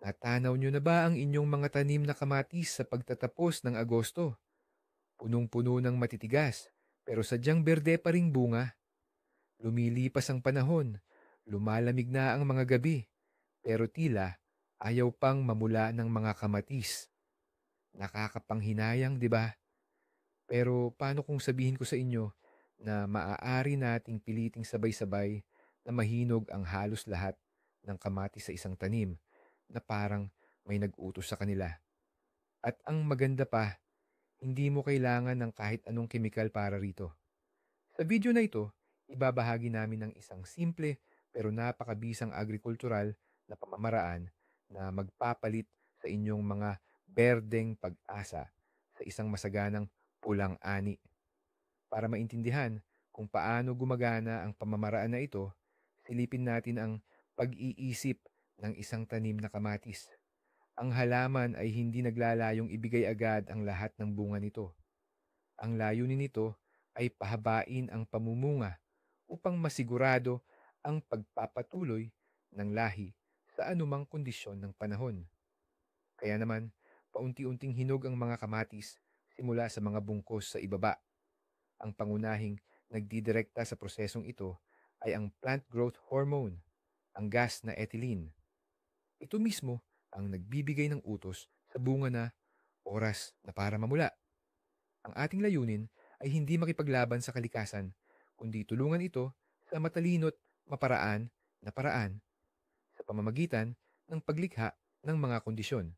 Natanaw nyo na ba ang inyong mga tanim na kamatis sa pagtatapos ng Agosto? Punong-puno ng matitigas, pero sadyang berde pa ring bunga. Lumilipas ang panahon, lumalamig na ang mga gabi, pero tila ayaw pang mamula ng mga kamatis. Nakakapanghinayang, di ba? Pero paano kung sabihin ko sa inyo na maaari nating piliting sabay-sabay na mahinog ang halos lahat ng kamatis sa isang tanim na parang may nag-utos sa kanila. At ang maganda pa, hindi mo kailangan ng kahit anong kemikal para rito. Sa video na ito, ibabahagi namin ng isang simple pero napakabisang agrikultural na pamamaraan na magpapalit sa inyong mga berdeng pag-asa sa isang masaganang pulang ani. Para maintindihan kung paano gumagana ang pamamaraan na ito, silipin natin ang pag-iisip ng isang tanim na kamatis. Ang halaman ay hindi naglalayong ibigay agad ang lahat ng bunga nito. Ang layunin nito ay pahabain ang pamumunga upang masigurado ang pagpapatuloy ng lahi sa anumang kondisyon ng panahon. Kaya naman, paunti-unting hinog ang mga kamatis simula sa mga bungkos sa ibaba. Ang pangunahing nagdidirekta sa prosesong ito ay ang plant growth hormone, ang gas na ethylene. Ito mismo ang nagbibigay ng utos sa bunga na oras na para mamula. Ang ating layunin ay hindi makipaglaban sa kalikasan, kundi tulungan ito sa matalino't maparaan na paraan sa pamamagitan ng paglikha ng mga kondisyon,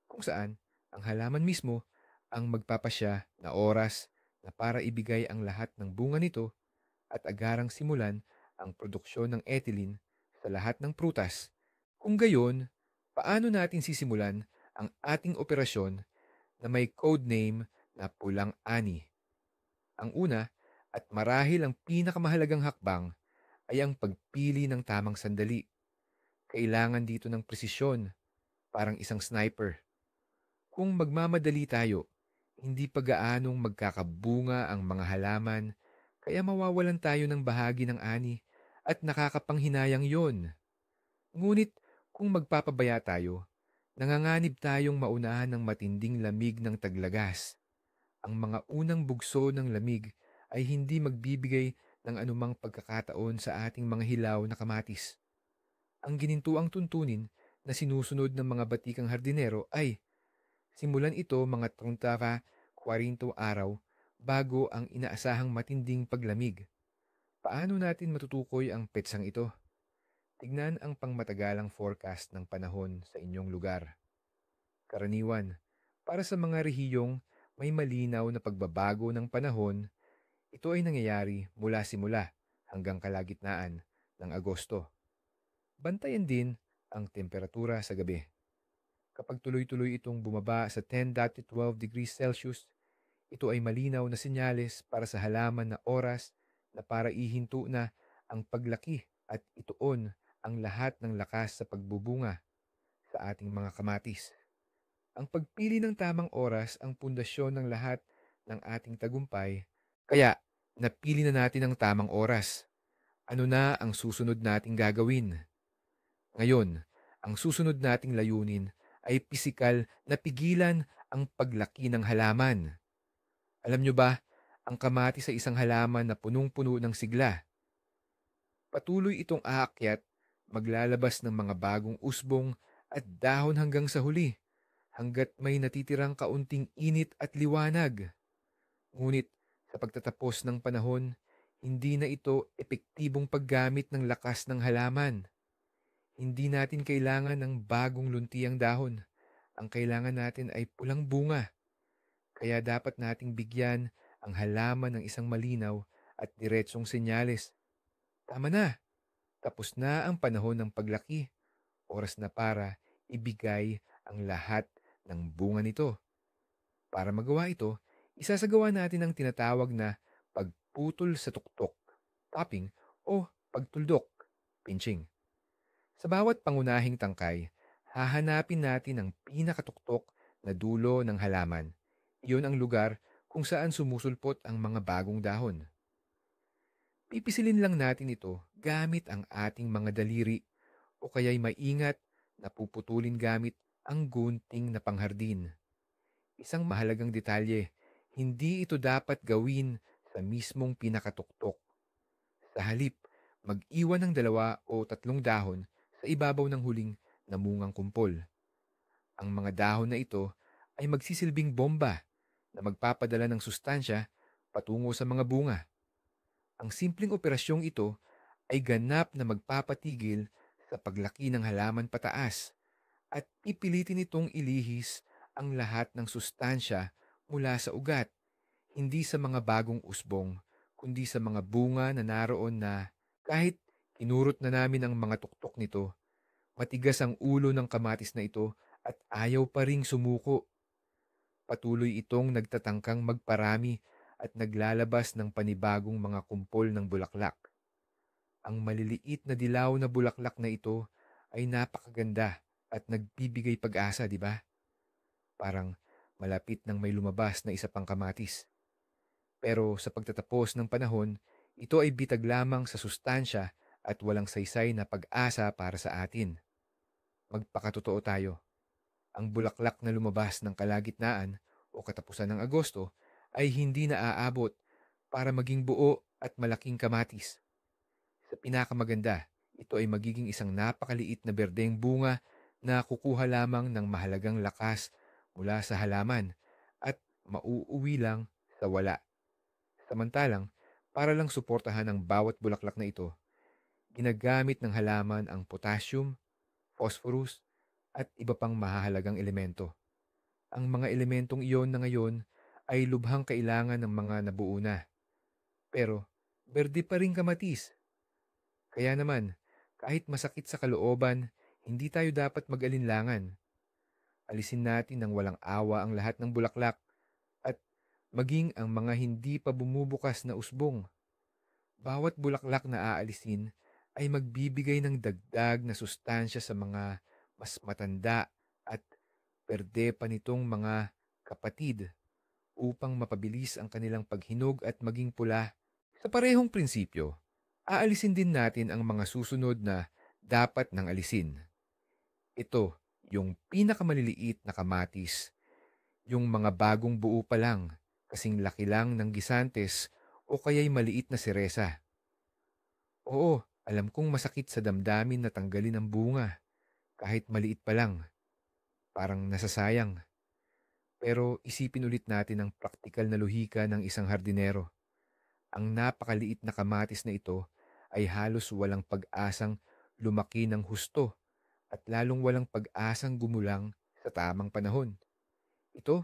kung saan ang halaman mismo ang magpapasya na oras na para ibigay ang lahat ng bunga nito at agarang simulan ang produksyon ng ethylene sa lahat ng prutas. Kung gayon, paano natin sisimulan ang ating operasyon na may code name na pulang ani? Ang una at marahil ang pinakamahalagang hakbang ay ang pagpili ng tamang sandali. Kailangan dito ng presisyon, parang isang sniper. Kung magmamadali tayo, hindi pa gaanong magkakabunga ang mga halaman, kaya mawawalan tayo ng bahagi ng ani at nakakapanghinayang yon. Ngunit kung magpapabaya tayo, nanganganib tayong maunahan ng matinding lamig ng taglagas. Ang mga unang bugso ng lamig ay hindi magbibigay ng anumang pagkakataon sa ating mga hilaw na kamatis. Ang ginintuang tuntunin na sinusunod ng mga batikang hardinero ay simulan ito mga 30-40 araw bago ang inaasahang matinding paglamig. Paano natin matutukoy ang petsang ito? Tignan ang pangmatagalang forecast ng panahon sa inyong lugar. Karaniwan, para sa mga rehiyong may malinaw na pagbabago ng panahon, ito ay nangyayari mula simula hanggang kalagitnaan ng Agosto. Bantayan din ang temperatura sa gabi. Kapag tuloy-tuloy itong bumaba sa 10-12 degrees Celsius, ito ay malinaw na senyales para sa halaman na oras na para ihinto na ang paglaki at ituon ang lahat ng lakas sa pagbubunga sa ating mga kamatis. Ang pagpili ng tamang oras ang pundasyon ng lahat ng ating tagumpay, kaya napili na natin ang tamang oras. Ano na ang susunod nating gagawin? Ngayon, ang susunod nating layunin ay pisikal na pigilan ang paglaki ng halaman. Alam nyo ba, ang kamatis sa isang halaman na punong-puno ng sigla. Patuloy itong aakyat, maglalabas ng mga bagong usbong at dahon hanggang sa huli, hanggat may natitirang kaunting init at liwanag. Ngunit sa pagtatapos ng panahon, hindi na ito epektibong paggamit ng lakas ng halaman. Hindi natin kailangan ng bagong luntiang dahon. Ang kailangan natin ay pulang bunga. Kaya dapat nating bigyan ang halaman ng isang malinaw at diretsong senyales. Tama na, tapos na ang panahon ng paglaki. Oras na para ibigay ang lahat ng bunga nito. Para magawa ito, isasagawa natin ang tinatawag na pagputol sa tuktok, topping o pagtuldok, pinching. Sa bawat pangunahing tangkay, hahanapin natin ang pinakatuktok na dulo ng halaman. Iyon ang lugar kung saan sumusulpot ang mga bagong dahon. Pipisilin lang natin ito gamit ang ating mga daliri o kaya'y maingat napuputulin gamit ang gunting na panghardin. Isang mahalagang detalye, hindi ito dapat gawin sa mismong pinakatuktok. Sa halip, mag-iwan ng 2 o 3 dahon sa ibabaw ng huling namungang kumpol. Ang mga dahon na ito ay magsisilbing bomba na magpapadala ng sustansya patungo sa mga bunga. Ang simpleng operasyong ito ay ganap na magpapatigil sa paglaki ng halaman pataas at pipilitin itong ilihis ang lahat ng sustansya mula sa ugat, hindi sa mga bagong usbong, kundi sa mga bunga na naroon na kahit kinurot na namin ang mga tuktok nito, matigas ang ulo ng kamatis na ito at ayaw pa ring sumuko. Patuloy itong nagtatangkang magparami at naglalabas ng panibagong mga kumpol ng bulaklak. Ang maliliit na dilaw na bulaklak na ito ay napakaganda at nagbibigay pag-asa, di ba? Parang malapit nang may lumabas na isa pang kamatis. Pero sa pagtatapos ng panahon, ito ay bitag lamang sa sustansya at walang saysay na pag-asa para sa atin. Magpakatotoo tayo. Ang bulaklak na lumabas ng kalagitnaan o katapusan ng Agosto ay hindi naaabot para maging buo at malaking kamatis. Sa pinakamaganda, ito ay magiging isang napakaliit na berdeng bunga na kukuha lamang ng mahalagang lakas mula sa halaman at mauuwi lang sa wala. Samantalang, para lang suportahan ang bawat bulaklak na ito, ginagamit ng halaman ang potassium, phosphorus, at iba pang mahahalagang elemento. Ang mga elementong iyon na ngayon ay lubhang kailangan ng mga nabuo na. Pero, berde pa rin kamatis. Kaya naman, kahit masakit sa kalooban, hindi tayo dapat mag-alinlangan. Alisin natin ng walang awa ang lahat ng bulaklak at maging ang mga hindi pa bumubukas na usbong. Bawat bulaklak na aalisin ay magbibigay ng dagdag na sustansya sa mga mas matanda at berde pa nitong mga kapatid upang mapabilis ang kanilang paghinog at maging pula. Sa parehong prinsipyo, aalisin din natin ang mga susunod na dapat nang alisin. Ito, yung pinakamaliliit na kamatis, yung mga bagong buo pa lang, kasing laki lang ng gisantes o kaya'y maliit na seresa. Oo, alam kong masakit sa damdamin na tanggalin ang bunga, kahit maliit pa lang, parang nasasayang. Pero isipin ulit natin ang praktikal na lohika ng isang hardinero. Ang napakaliit na kamatis na ito ay halos walang pag-asang lumaki ng husto at lalong walang pag-asang gumulang sa tamang panahon. Ito,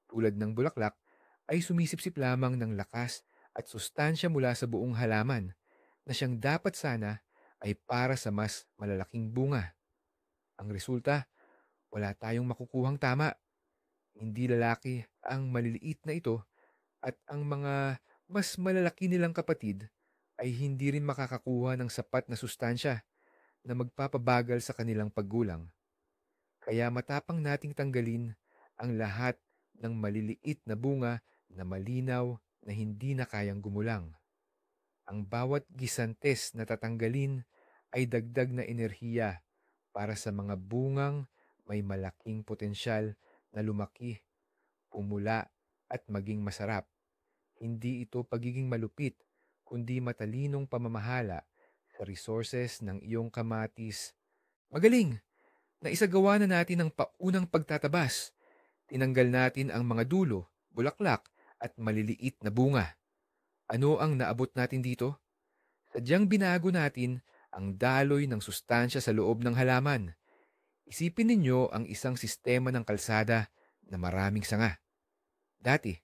tulad ng bulaklak, ay sumisipsip lamang ng lakas at sustansya mula sa buong halaman na siyang dapat sana ay para sa mas malalaking bunga. Ang resulta, wala tayong makukuhang tama. Hindi lalaki ang maliliit na ito at ang mga mas malalaki nilang kapatid ay hindi rin makakakuha ng sapat na sustansya na magpapabagal sa kanilang paggulang. Kaya matapang nating tanggalin ang lahat ng maliliit na bunga na malinaw na hindi na kayang gumulang. Ang bawat gisantes na tatanggalin ay dagdag na enerhiya para sa mga bungang may malaking potensyal na lumaki, pumula at maging masarap. Hindi ito pagiging malupit, kundi matalinong pamamahala sa resources ng iyong kamatis. Magaling! Naisagawa na natin ang paunang pagtatabas. Tinanggal natin ang mga dulo, bulaklak at maliliit na bunga. Ano ang naabot natin dito? Sadyang binago natin ang daloy ng sustansya sa loob ng halaman. Isipin ninyo ang isang sistema ng kalsada na maraming sanga. Dati,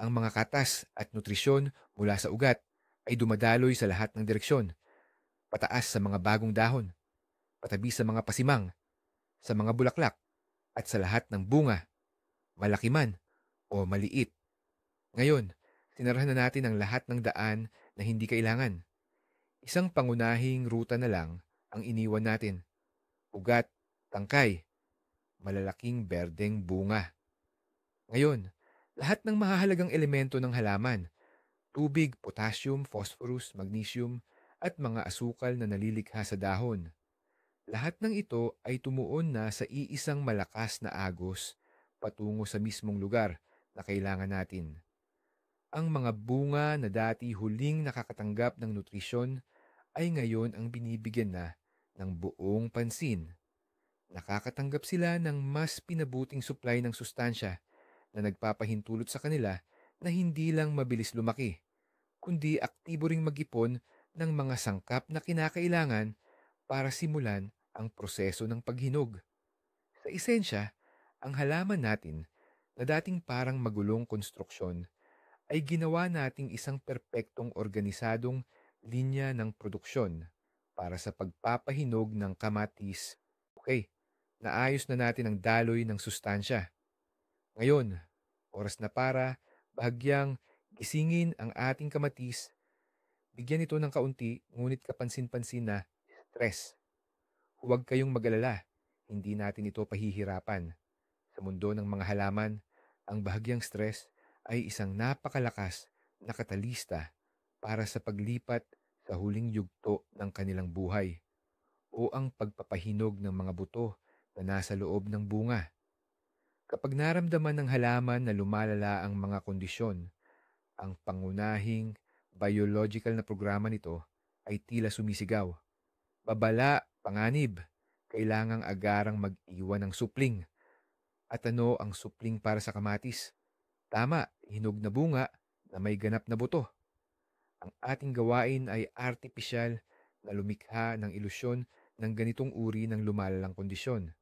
ang mga katas at nutrisyon mula sa ugat ay dumadaloy sa lahat ng direksyon. Pataas sa mga bagong dahon, patabi sa mga pasimang, sa mga bulaklak, at sa lahat ng bunga, malaki man o maliit. Ngayon, sinarahan na natin ang lahat ng daan na hindi kailangan. Isang pangunahing ruta na lang ang iniwan natin. Ugat, tangkay, malalaking berdeng bunga. Ngayon, lahat ng mahahalagang elemento ng halaman, tubig, potassium, phosphorus, magnesium, at mga asukal na nalilikha sa dahon, Lahat ng ito ay tumuon na sa iisang malakas na agos patungo sa mismong lugar na kailangan natin. Ang mga bunga na dati huling nakakatanggap ng nutrisyon ay ngayon ang binibigyan na ng buong pansin. Nakakatanggap sila ng mas pinabuting supply ng sustansya na nagpapahintulot sa kanila na hindi lang mabilis lumaki, kundi aktibo ring mag-ipon ng mga sangkap na kinakailangan para simulan ang proseso ng paghinog. Sa esensya, ang halaman natin na dating parang magulong konstruksyon ay ginawa nating isang perpektong organisadong linya ng produksyon para sa pagpapahinog ng kamatis. Okay, naayos na natin ang daloy ng sustansya. Ngayon, oras na para bahagyang gisingin ang ating kamatis, bigyan ito ng kaunti ngunit kapansin-pansin na stress. Huwag kayong mag-alala, hindi natin ito pahihirapan. Sa mundo ng mga halaman, ang bahagyang stress ay isang napakalakas na katalista para sa paglipat sa huling yugto ng kanilang buhay o ang pagpapahinog ng mga buto na nasa loob ng bunga. Kapag naramdaman ng halaman na lumalala ang mga kondisyon, ang pangunahing biological na programa nito ay tila sumisigaw. Babala, panganib, kailangang agarang mag-iwan ng supling. At ano ang supling para sa kamatis? Tama, hinog na bunga na may ganap na buto. Ang ating gawain ay artipisyal na lumikha ng ilusyon ng ganitong uri ng lumalalang kondisyon.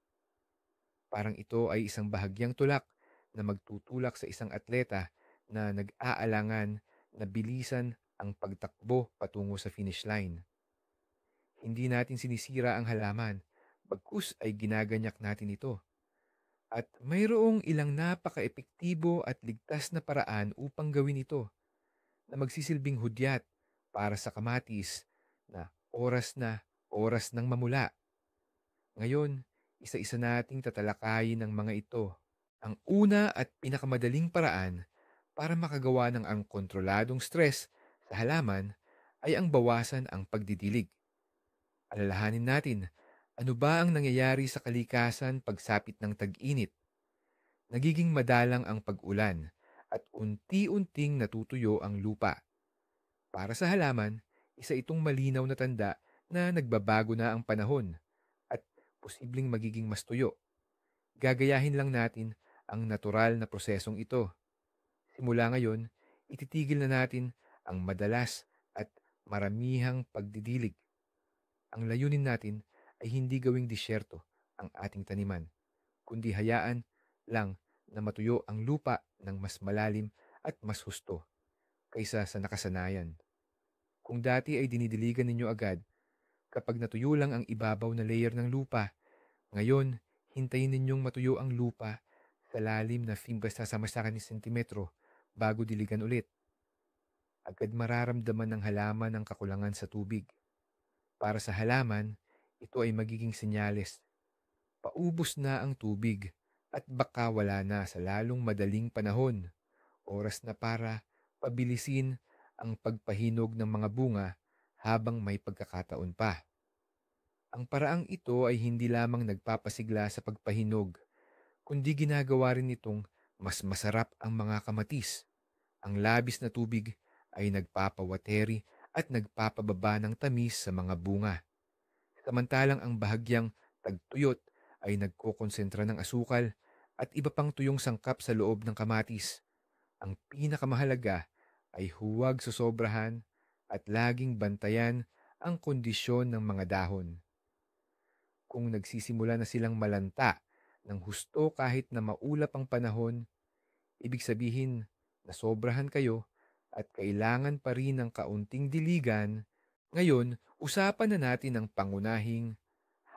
Parang ito ay isang bahagyang tulak na magtutulak sa isang atleta na nag-aalangan na bilisan ang pagtakbo patungo sa finish line. Hindi natin sinisira ang halaman, bagkus ay ginaganyak natin ito. At mayroong ilang napaka-epektibo at ligtas na paraan upang gawin ito na magsisilbing hudyat para sa kamatis na oras ng mamula. Ngayon, isa-isa nating tatalakayin ang mga ito. Ang una at pinakamadaling paraan para makagawa ng ang kontroladong stress sa halaman ay ang bawasan ang pagdidilig. Alalahanin natin, ano ba ang nangyayari sa kalikasan pagsapit ng tag-init? Nagiging madalang ang pag-ulan at unti-unting natutuyo ang lupa. Para sa halaman, isa itong malinaw na tanda na nagbabago na ang panahon at posibleng magiging mas tuyo. Gagayahin lang natin ang natural na prosesong ito. Simula ngayon, ititigil na natin ang madalas at maramihang pagdidilig. Ang layunin natin ay hindi gawing disyerto ang ating taniman, kundi hayaan lang na matuyo ang lupa ng mas malalim at mas husto kaysa sa nakasanayan. Kung dati ay dinidiligan ninyo agad kapag natuyo lang ang ibabaw na layer ng lupa, ngayon hintayin ninyong matuyo ang lupa sa lalim na 5 ni sentimetro bago diligan ulit. Agad mararamdaman ng halaman ang kakulangan sa tubig. Para sa halaman, ito ay magiging senyales. Paubos na ang tubig at baka wala na sa lalong madaling panahon. Oras na para pabilisin ang pagpahinog ng mga bunga habang may pagkakataon pa. Ang paraang ito ay hindi lamang nagpapasigla sa pagpahinog, kundi ginagawa rin itong mas masarap ang mga kamatis. Ang labis na tubig ay nagpapawateri at nagpapababa ng tamis sa mga bunga. Samantalang ang bahagyang tagtuyot ay nagkokonsentra ng asukal at iba pang tuyong sangkap sa loob ng kamatis. Ang pinakamahalaga ay huwag sosobrahan at laging bantayan ang kondisyon ng mga dahon. Kung nagsisimula na silang malanta ng husto kahit na maulap ang panahon, ibig sabihin na sobrahan kayo at kailangan pa rin ng kaunting diligan. Ngayon, usapan na natin ang pangunahing,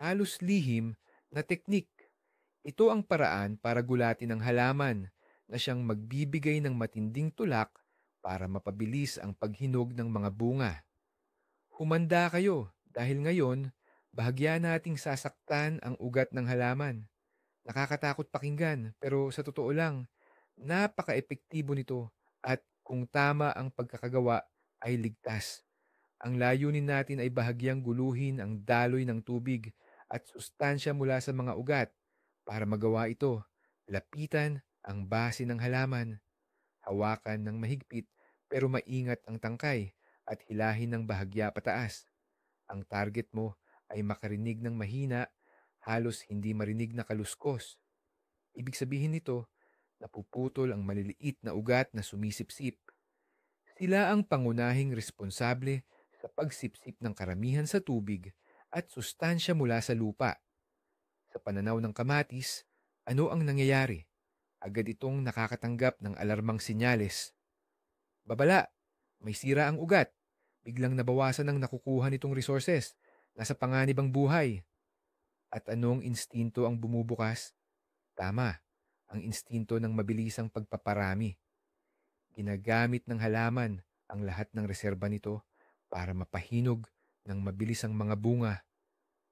halos lihim na teknik. Ito ang paraan para gulatin ang halaman na siyang magbibigay ng matinding tulak para mapabilis ang paghinog ng mga bunga. Humanda kayo dahil ngayon, bahagya nating sasaktan ang ugat ng halaman. Nakakatakot pakinggan pero sa totoo lang, napaka-epektibo nito at kung tama ang pagkakagawa ay ligtas. Ang layunin natin ay bahagyang guluhin ang daloy ng tubig at sustansya mula sa mga ugat. Para magawa ito, lapitan ang base ng halaman, hawakan ng mahigpit pero maingat ang tangkay at hilahin ng bahagya pataas. Ang target mo ay makarinig ng mahina, halos hindi marinig na kaluskos. Ibig sabihin nito, napuputol ang maliliit na ugat na sumisipsip. Sila ang pangunahing responsable sa pagsipsip ng karamihan sa tubig at sustansya mula sa lupa. Sa pananaw ng kamatis, ano ang nangyayari? Agad itong nakakatanggap ng alarmang sinyales. Babala, may sira ang ugat. Biglang nabawasan ang nakukuha nitong resources. Nasa panganib ang buhay. At anong instinto ang bumubukas? Tama, ang instinto ng mabilisang pagpaparami. Ginagamit ng halaman ang lahat ng reserba nito para mapahinog ng mabilis ang mga bunga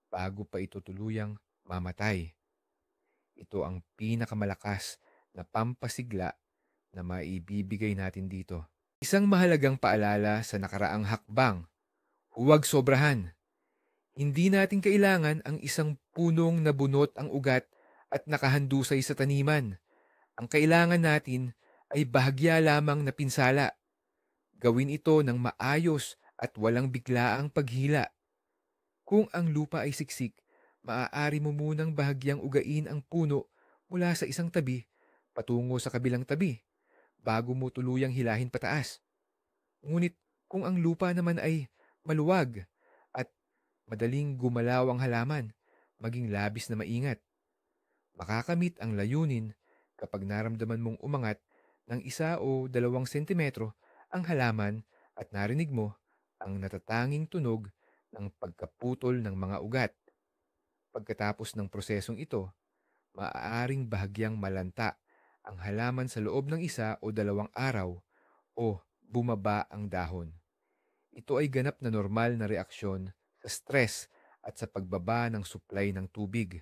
bago pa ito tuluyang mamatay. Ito ang pinakamalakas na pampasigla na maibibigay natin dito. Isang mahalagang paalala sa nakaraang hakbang, huwag sobrahan. Hindi natin kailangan ang isang punong nabunot ang ugat at nakahandusay sa taniman. Ang kailangan natin ay bahagya lamang na pinsala. Gawin ito ng maayos at walang biglaang paghila. Kung ang lupa ay siksik, maaari mo munang bahagyang ugain ang puno mula sa isang tabi patungo sa kabilang tabi bago mo tuluyang hilahin pataas. Ngunit kung ang lupa naman ay maluwag at madaling gumalaw ang halaman, maging labis na maingat. Makakamit ang layunin kapag naramdaman mong umangat ng 1 o 2 sentimetro ang halaman at narinig mo ang natatanging tunog ng pagkaputol ng mga ugat. Pagkatapos ng prosesong ito, maaaring bahagyang malanta ang halaman sa loob ng 1 o 2 araw o bumaba ang dahon. Ito ay ganap na normal na reaksyon sa stress at sa pagbaba ng supply ng tubig.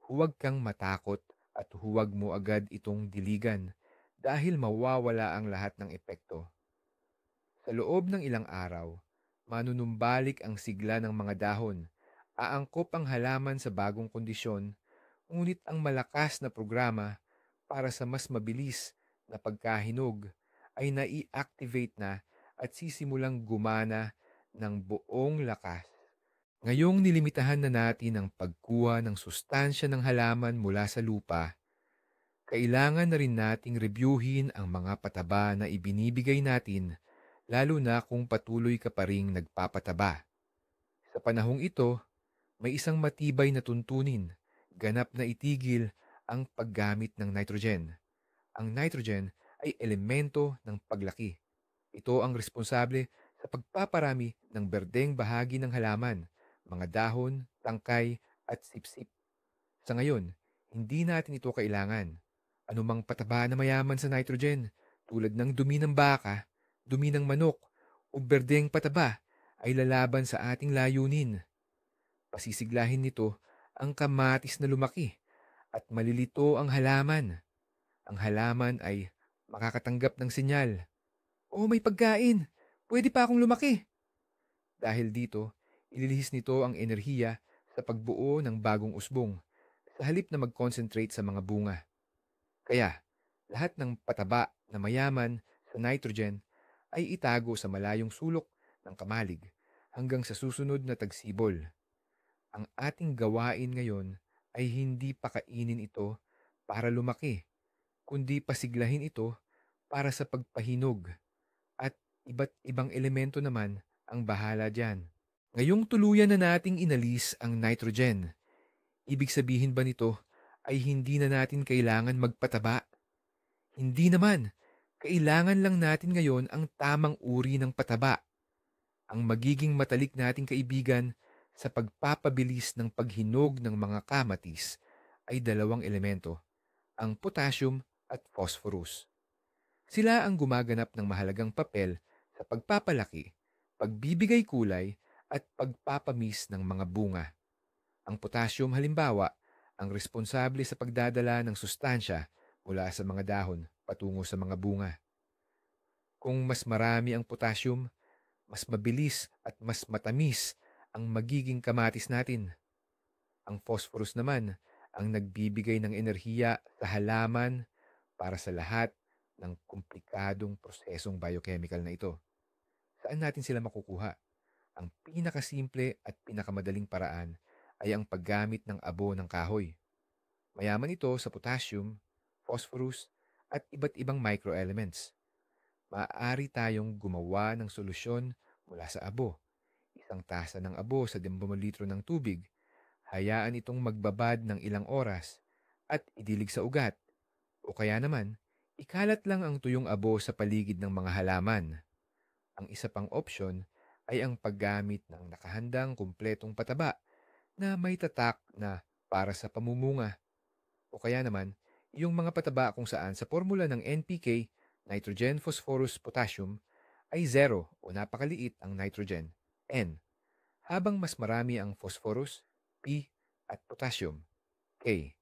Huwag kang matakot at huwag mo agad itong diligan dahil mawawala ang lahat ng epekto. Sa loob ng ilang araw, manunumbalik ang sigla ng mga dahon, aangkop ang halaman sa bagong kondisyon, ngunit ang malakas na programa para sa mas mabilis na pagkahinog ay nai-activate na at sisimulang gumana ng buong lakas. Ngayong nilimitahan na natin ang pagkuha ng sustansya ng halaman mula sa lupa, kailangan na rin nating rebyuhin ang mga pataba na ibinibigay natin, lalo na kung patuloy ka pa ring nagpapataba. Sa panahong ito, may isang matibay na tuntunin, ganap na itigil ang paggamit ng nitrogen. Ang nitrogen ay elemento ng paglaki. Ito ang responsable sa pagpaparami ng berdeng bahagi ng halaman, mga dahon, tangkay at sipsip. Sa ngayon, hindi natin ito kailangan. Anumang pataba na mayaman sa nitrogen, tulad ng dumi ng baka, dumi ng manok, o berdeng pataba, ay lalaban sa ating layunin. Pasisiglahin nito ang kamatis na lumaki at malilito ang halaman. Ang halaman ay makakatanggap ng sinyal. Oh, may pagkain! Pwede pa akong lumaki! Dahil dito, ililihis nito ang enerhiya sa pagbuo ng bagong usbong sa halip na mag-concentrate sa mga bunga. Kaya, lahat ng pataba na mayaman sa nitrogen ay itago sa malayong sulok ng kamalig hanggang sa susunod na tagsibol. Ang ating gawain ngayon ay hindi pakainin ito para lumaki, kundi pasiglahin ito para sa pagpahinog at iba't ibang elemento naman ang bahala dyan. Ngayong tuluyan na nating inalis ang nitrogen, ibig sabihin ba nito ay hindi na natin kailangan magpataba? Hindi naman. Kailangan lang natin ngayon ang tamang uri ng pataba. Ang magiging matalik nating kaibigan sa pagpapabilis ng paghinog ng mga kamatis ay 2 elemento, ang potassium at phosphorus. Sila ang gumaganap ng mahalagang papel sa pagpapalaki, pagbibigay kulay at pagpapamis ng mga bunga. Ang potassium halimbawa, ang responsable sa pagdadala ng sustansya mula sa mga dahon patungo sa mga bunga. Kung mas marami ang potassium, mas mabilis at mas matamis ang magiging kamatis natin. Ang phosphorus naman ang nagbibigay ng enerhiya sa halaman para sa lahat ng komplikadong prosesong biochemical na ito. Saan natin sila makukuha? Ang pinakasimple at pinakamadaling paraan ay ang paggamit ng abo ng kahoy. Mayaman ito sa potassium, phosphorus, at iba't ibang microelements. Maaari tayong gumawa ng solusyon mula sa abo. Isang tasa ng abo sa 10 litro ng tubig. Hayaan itong magbabad ng ilang oras at idilig sa ugat. O kaya naman, ikalat lang ang tuyong abo sa paligid ng mga halaman. Ang isa pang opsyon ay ang paggamit ng nakahandang kumpletong pataba na may tatak na para sa pamumunga. O kaya naman, yung mga pataba kung saan sa formula ng NPK, nitrogen, phosphorus, potassium, ay zero o napakaliit ang nitrogen, N, habang mas marami ang phosphorus, P, at potassium, K.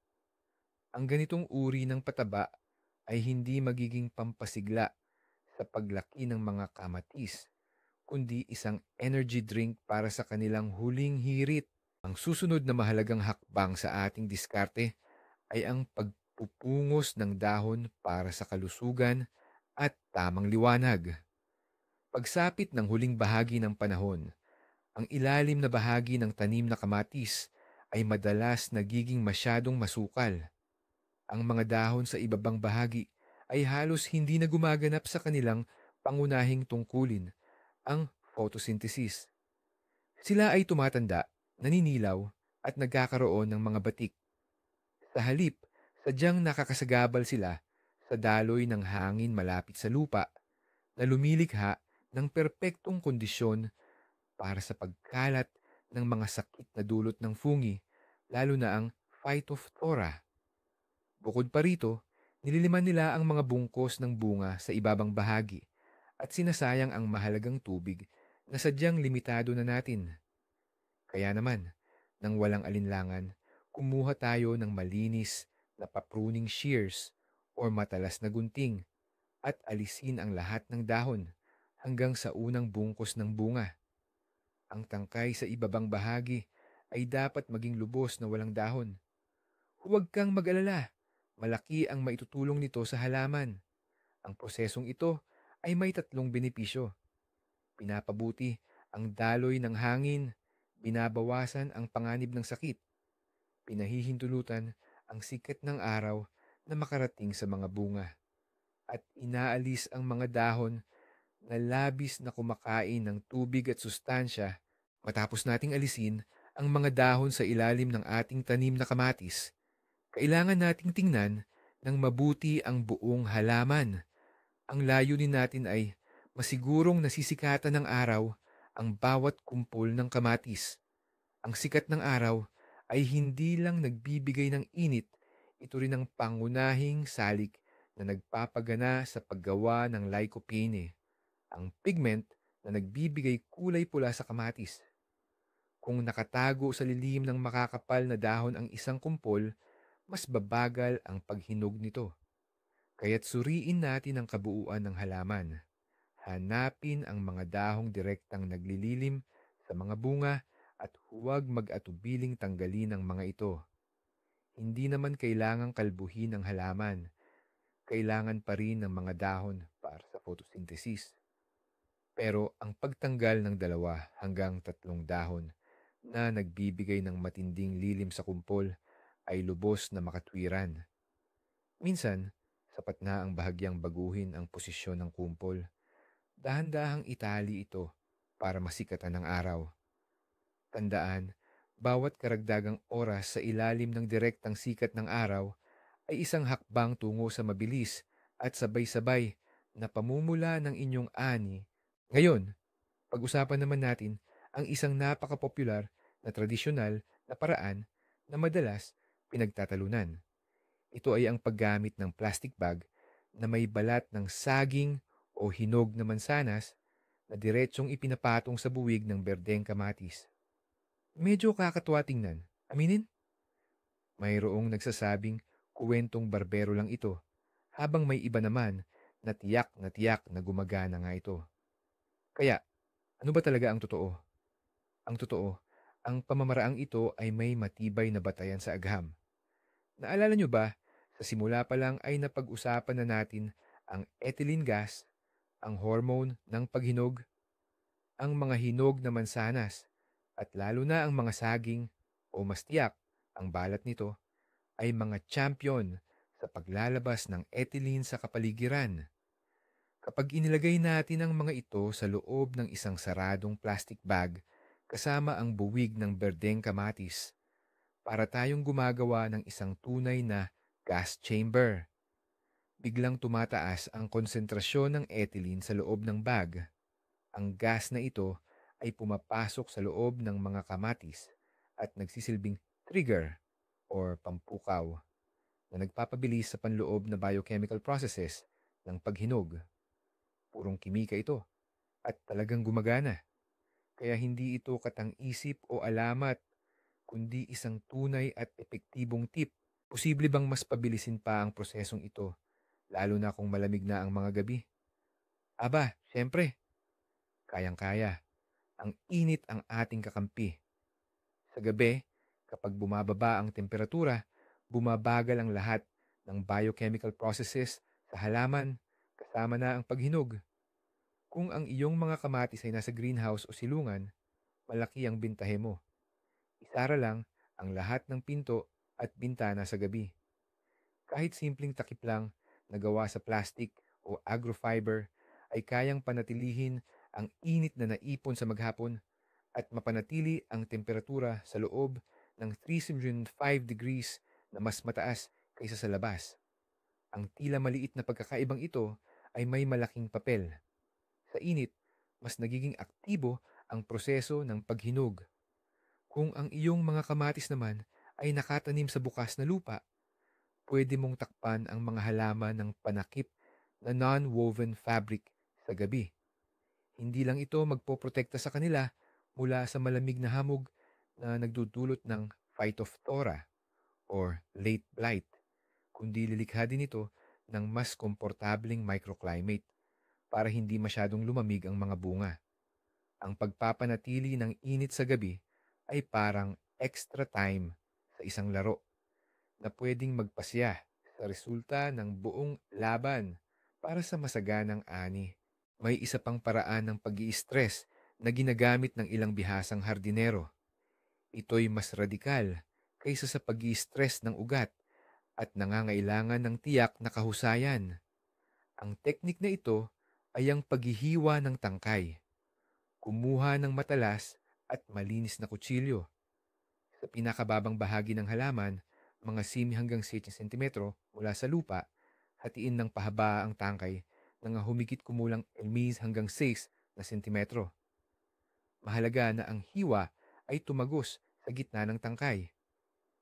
Ang ganitong uri ng pataba ay hindi magiging pampasigla sa paglaki ng mga kamatis, kundi isang energy drink para sa kanilang huling hirit. Ang susunod na mahalagang hakbang sa ating diskarte ay ang pagpupungos ng dahon para sa kalusugan at tamang liwanag. Pagsapit ng huling bahagi ng panahon, ang ilalim na bahagi ng tanim na kamatis ay madalas nagiging masyadong masukal. Ang mga dahon sa ibabang bahagi ay halos hindi na gumaganap sa kanilang pangunahing tungkulin, ang photosynthesis. Sila ay tumatanda, naninilaw, at nagkakaroon ng mga batik. Sa halip, sadyang nakakasagabal sila sa daloy ng hangin malapit sa lupa na lumilikha ng perpektong kondisyon para sa pagkalat ng mga sakit na dulot ng fungi, lalo na ang Phytophthora. Bukod pa rito, nililiman nila ang mga bungkos ng bunga sa ibabang bahagi at sinasayang ang mahalagang tubig na sadyang limitado na natin. Kaya naman, nang walang alinlangan, kumuha tayo ng malinis na papruning shears o matalas na gunting at alisin ang lahat ng dahon hanggang sa unang bungkos ng bunga. Ang tangkay sa ibabang bahagi ay dapat maging lubos na walang dahon. Huwag kang mag-alala, malaki ang maitutulong nito sa halaman. Ang prosesong ito ay may 3 benepisyo. Pinapabuti ang daloy ng hangin, binabawasan ang panganib ng sakit, pinahihintulutan ang sikat ng araw na makarating sa mga bunga, at inaalis ang mga dahon na labis na kumakain ng tubig at sustansya. Matapos nating alisin ang mga dahon sa ilalim ng ating tanim na kamatis, kailangan nating tingnan ng mabuti ang buong halaman. Ang layunin natin ay masigurong nasisikatan ng araw ang bawat kumpol ng kamatis. Ang sikat ng araw ay hindi lang nagbibigay ng init, ito rin ang pangunahing salik na nagpapagana sa paggawa ng lycopene, ang pigment na nagbibigay kulay pula sa kamatis. Kung nakatago sa lilim ng makakapal na dahon ang isang kumpol, mas babagal ang paghinog nito. Kaya't suriin natin ang kabuuan ng halaman. Hanapin ang mga dahong direktang naglililim sa mga bunga at huwag mag-atubiling tanggalin ang mga ito. Hindi naman kailangang kalbuhin ang halaman. Kailangan pa rin ng mga dahon para sa photosynthesis. Pero ang pagtanggal ng 2 hanggang 3 dahon na nagbibigay ng matinding lilim sa kumpol ay lubos na makatwiran. Minsan, sapat na ang bahagyang baguhin ang posisyon ng kumpol. Dahan-dahang itali ito para masikatan ng araw. Tandaan, bawat karagdagang oras sa ilalim ng direktang sikat ng araw ay isang hakbang tungo sa mabilis at sabay-sabay na pamumula ng inyong ani. Ngayon, pag-usapan naman natin ang isang napaka-popular na tradisyonal na paraan na madalas pinagtatalunan. Ito ay ang paggamit ng plastic bag na may balat ng saging o hinog na mansanas na diretsong ipinapatong sa buwig ng berdeng kamatis. Medyo kakatuwa tingnan, aminin? Mayroong nagsasabing kuwentong barbero lang ito, habang may iba naman na tiyak na gumagana nga ito. Kaya, ano ba talaga ang totoo? Ang totoo Ang pamamaraang ito ay may matibay na batayan sa agham. Naalala nyo ba, sa simula pa lang ay napag-usapan na natin ang ethylene gas, ang hormone ng paghinog, ang mga hinog na mansanas, at lalo na ang mga saging o mas tiyak, ang balat nito, ay mga champion sa paglalabas ng ethylene sa kapaligiran. Kapag inilagay natin ang mga ito sa loob ng isang saradong plastic bag kasama ang buwig ng berdeng kamatis, para tayong gumagawa ng isang tunay na gas chamber. Biglang tumataas ang konsentrasyon ng ethylene sa loob ng bag. Ang gas na ito ay pumapasok sa loob ng mga kamatis at nagsisilbing trigger or pampukaw na nagpapabilis sa panloob na biochemical processes ng paghinog. Purong kimika ito at talagang gumagana. Kaya hindi ito katang-isip o alamat, kundi isang tunay at epektibong tip. Posible bang mas pabilisin pa ang prosesong ito, lalo na kung malamig na ang mga gabi? Aba, syempre, kayang-kaya. Ang init ang ating kakampi. Sa gabi, kapag bumababa ang temperatura, bumabagal ang lahat ng biochemical processes sa halaman, kasama na ang paghinog. Kung ang iyong mga kamatis ay nasa greenhouse o silungan, malaki ang bintahe mo. Isara lang ang lahat ng pinto at bintana sa gabi. Kahit simpleng takip lang na gawa sa plastic o agrofiber ay kayang panatilihin ang init na naipon sa maghapon at mapanatili ang temperatura sa loob ng 305 degrees na mas mataas kaysa sa labas. Ang tila maliit na pagkakaibang ito ay may malaking papel. Sa init, mas nagiging aktibo ang proseso ng paghinog. Kung ang iyong mga kamatis naman ay nakatanim sa bukas na lupa, pwede mong takpan ang mga halaman ng panakip na non-woven fabric sa gabi. Hindi lang ito magpoprotekta sa kanila mula sa malamig na hamog na nagdudulot ng phytophthora or late blight, kundi lilikha din ito ng mas komportabling microclimate para hindi masyadong lumamig ang mga bunga. Ang pagpapanatili ng init sa gabi ay parang extra time sa isang laro na pwedeng magpasya sa resulta ng buong laban para sa masaganang ani. May isa pang paraan ng pag-i-stress na ginagamit ng ilang bihasang hardinero. Ito'y mas radikal kaysa sa pag-i-stress ng ugat at nangangailangan ng tiyak na kahusayan. Ang teknik na ito ay ang paghihiwa ng tangkay. Kumuha ng matalas at malinis na kutsilyo. Sa pinakababang bahagi ng halaman, mga simi hanggang 7 sentimetro mula sa lupa, hatiin ng pahaba ang tangkay ng humigit kumulang 1 hanggang 6 na sentimetro. Mahalaga na ang hiwa ay tumagos sa gitna ng tangkay.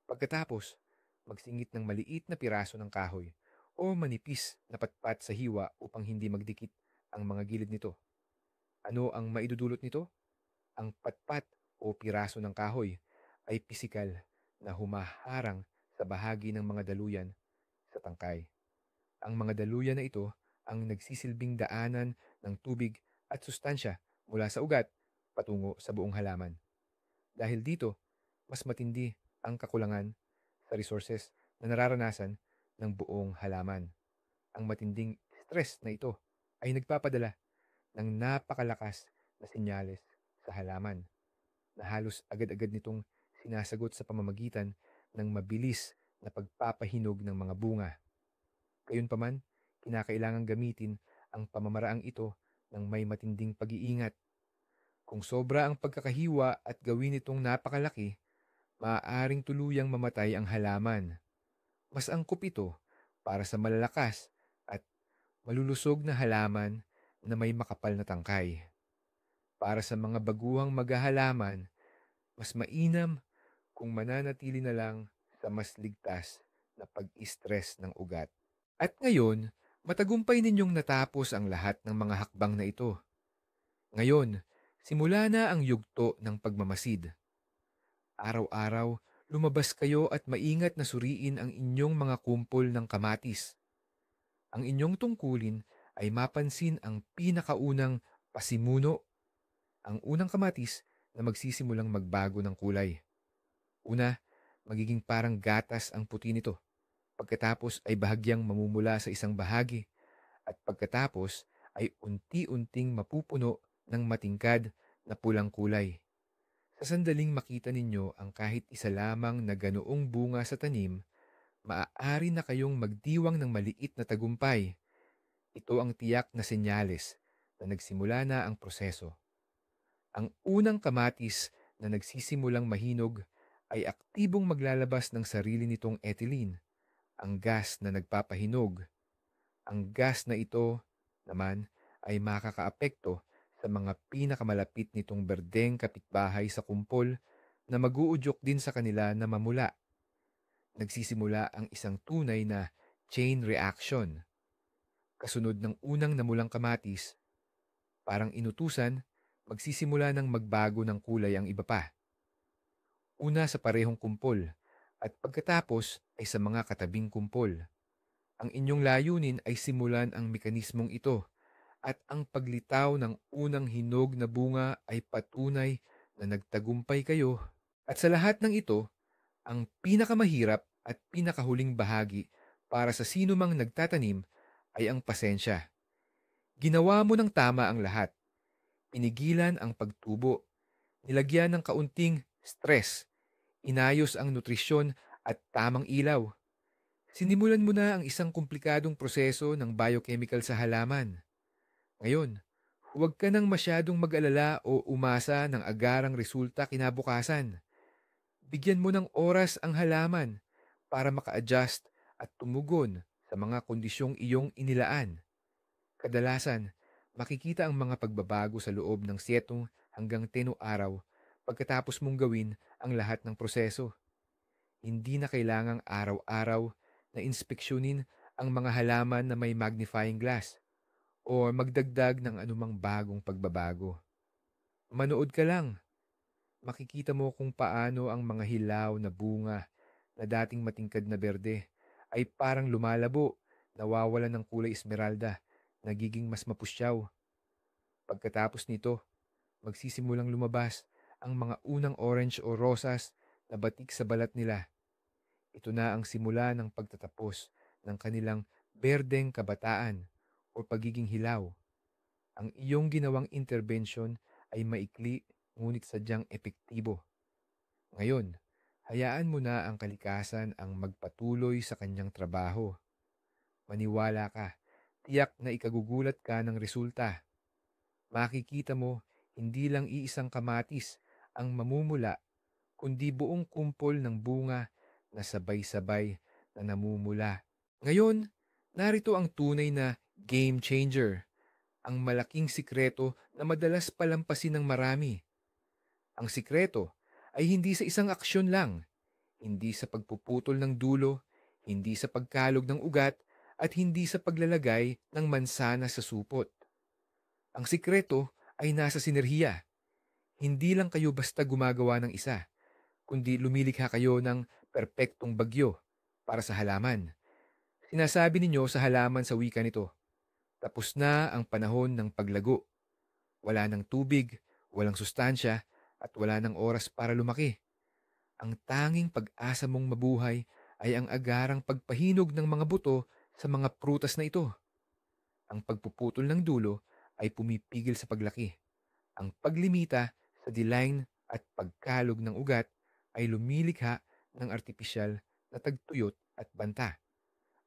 Pagkatapos, magsingit ng maliit na piraso ng kahoy o manipis na patpat sa hiwa upang hindi magdikit ang mga gilid nito. Ano ang maidudulot nito? Ang patpat o piraso ng kahoy ay pisikal na humaharang sa bahagi ng mga daluyan sa tangkay. Ang mga daluyan na ito ang nagsisilbing daanan ng tubig at sustansya mula sa ugat patungo sa buong halaman. Dahil dito, mas matindi ang kakulangan sa resources na nararanasan ng buong halaman. Ang matinding stress na ito ay nagpapadala ng napakalakas na senyales sa halaman na halos agad-agad nitong sinasagot sa pamamagitan ng mabilis na pagpapahinog ng mga bunga. Gayunpaman, kinakailangang gamitin ang pamamaraang ito ng may matinding pag-iingat. Kung sobra ang pagkakahiwa at gawin itong napakalaki, maaaring tuluyang mamatay ang halaman. Mas angkop ito para sa malalakas at malulusog na halaman na may makapal na tangkay. Para sa mga baguhang maghahalaman, mas mainam kung mananatili na lang sa mas ligtas na pag-stress ng ugat. At ngayon, matagumpay ninyong natapos ang lahat ng mga hakbang na ito. Ngayon, simula na ang yugto ng pagmamasid. Araw-araw, lumabas kayo at maingat na suriin ang inyong mga kumpol ng kamatis. Ang inyong tungkulin ay mapansin ang pinakaunang pasimuno, ang unang kamatis na magsisimulang magbago ng kulay. Una, magiging parang gatas ang puti nito. Pagkatapos ay bahagyang mamumula sa isang bahagi at pagkatapos ay unti-unting mapupuno ng matingkad na pulang kulay. Sa sandaling makita ninyo ang kahit isa lamang na ganoong bunga sa tanim, maaari na kayong magdiwang ng maliit na tagumpay. Ito ang tiyak na senyales na nagsimula na ang proseso. Ang unang kamatis na nagsisimulang mahinog ay aktibong maglalabas ng sarili nitong ethylene, ang gas na nagpapahinog. Ang gas na ito naman ay makakaapekto sa mga pinakamalapit nitong berdeng kapitbahay sa kumpol na mag-uudyok din sa kanila na mamula. Nagsisimula ang isang tunay na chain reaction. Kasunod ng unang namulang kamatis, parang inutusan, magsisimula ng magbago ng kulay ang iba pa. Una sa parehong kumpol at pagkatapos ay sa mga katabing kumpol. Ang inyong layunin ay simulan ang mekanismong ito at ang paglitaw ng unang hinog na bunga ay patunay na nagtagumpay kayo. At sa lahat ng ito, ang pinakamahirap at pinakahuling bahagi para sa sino mang nagtatanim ay ang pasensya. Ginawa mo ng tama ang lahat. Pinigilan ang pagtubo, nilagyan ng kaunting stress, inayos ang nutrisyon at tamang ilaw. Sinimulan mo na ang isang komplikadong proseso ng biochemical sa halaman. Ngayon, huwag ka nang masyadong mag-alala o umasa ng agarang resulta kinabukasan. Bigyan mo ng oras ang halaman para maka-adjust at tumugon sa mga kondisyong iyong inilaan. Kadalasan, makikita ang mga pagbabago sa loob ng 7 hanggang 10 araw pagkatapos mong gawin ang lahat ng proseso. Hindi na kailangang araw-araw na inspeksyonin ang mga halaman na may magnifying glass o magdagdag ng anumang bagong pagbabago. Manood ka lang. Makikita mo kung paano ang mga hilaw na bunga na dating matingkad na berde ay parang lumalabo, nawawalan ng kulay esmeralda, nagiging mas mapusyaw. Pagkatapos nito, magsisimulang lumabas ang mga unang orange o rosas na batik sa balat nila. Ito na ang simula ng pagtatapos ng kanilang berdeng kabataan o pagiging hilaw. Ang iyong ginawang intervention ay maikli ngunit sadyang epektibo. Ngayon, hayaan mo na ang kalikasan ang magpatuloy sa kanyang trabaho. Maniwala ka, tiyak na ikagugulat ka ng resulta. Makikita mo, hindi lang iisang kamatis ang mamumula, kundi buong kumpol ng bunga na sabay-sabay na namumula. Ngayon, narito ang tunay na game changer, ang malaking sikreto na madalas palampasin ng marami. Ang sikreto ay hindi sa isang aksyon lang, hindi sa pagpuputol ng dulo, hindi sa pagkalog ng ugat, at hindi sa paglalagay ng mansana sa supot. Ang sikreto ay nasa sinerhiya. Hindi lang kayo basta gumagawa ng isa, kundi lumilikha kayo ng perpektong bagyo para sa halaman. Sinasabi ninyo sa halaman sa wika nito, tapos na ang panahon ng paglago. Wala ng tubig, walang sustansya, at wala ng oras para lumaki. Ang tanging pag-asa mong mabuhay ay ang agarang pagpahinog ng mga buto sa mga prutas na ito. Ang pagpuputol ng dulo ay pumipigil sa paglaki. Ang paglimita sa deline at pagkalog ng ugat ay lumilikha ng artipisyal na tagtuyot at banta.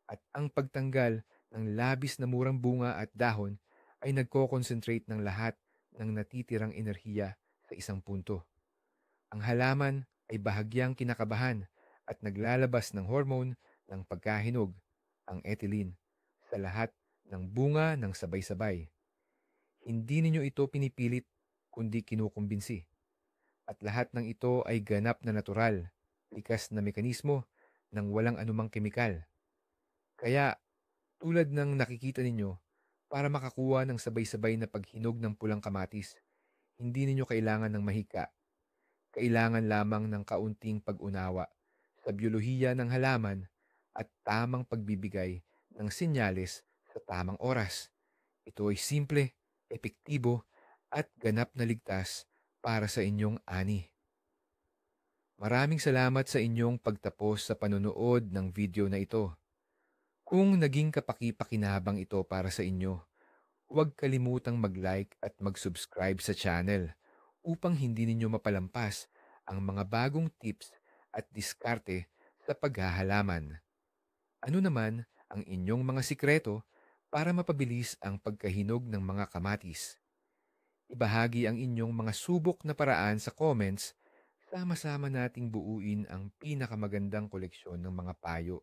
At ang pagtanggal ng labis na murang bunga at dahon ay nagko-concentrate ng lahat ng natitirang enerhiya sa isang punto. Ang halaman ay bahagyang kinakabahan at naglalabas ng hormone ng pagkahinog, ang ethylene, sa lahat ng bunga ng sabay-sabay. Hindi ninyo ito pinipilit, kundi kinukumbinsi. At lahat ng ito ay ganap na natural, likas na mekanismo ng walang anumang kemikal. Kaya, tulad ng nakikita ninyo, para makakuha ng sabay-sabay na paghinog ng pulang kamatis, hindi ninyo kailangan ng mahika. Kailangan lamang ng kaunting pag-unawa sa biyolohiya ng halaman at tamang pagbibigay ng senyales sa tamang oras. Ito ay simple, epektibo, at ganap na ligtas para sa inyong ani. Maraming salamat sa inyong pagtapos sa panonood ng video na ito. Kung naging kapaki-pakinabang ito para sa inyo, huwag kalimutang mag-like at mag-subscribe sa channel upang hindi ninyo mapalampas ang mga bagong tips at diskarte sa paghahalaman. Ano naman ang inyong mga sikreto para mapabilis ang pagkahinog ng mga kamatis? Ibahagi ang inyong mga subok na paraan sa comments. Sama-sama nating buuin ang pinakamagandang koleksyon ng mga payo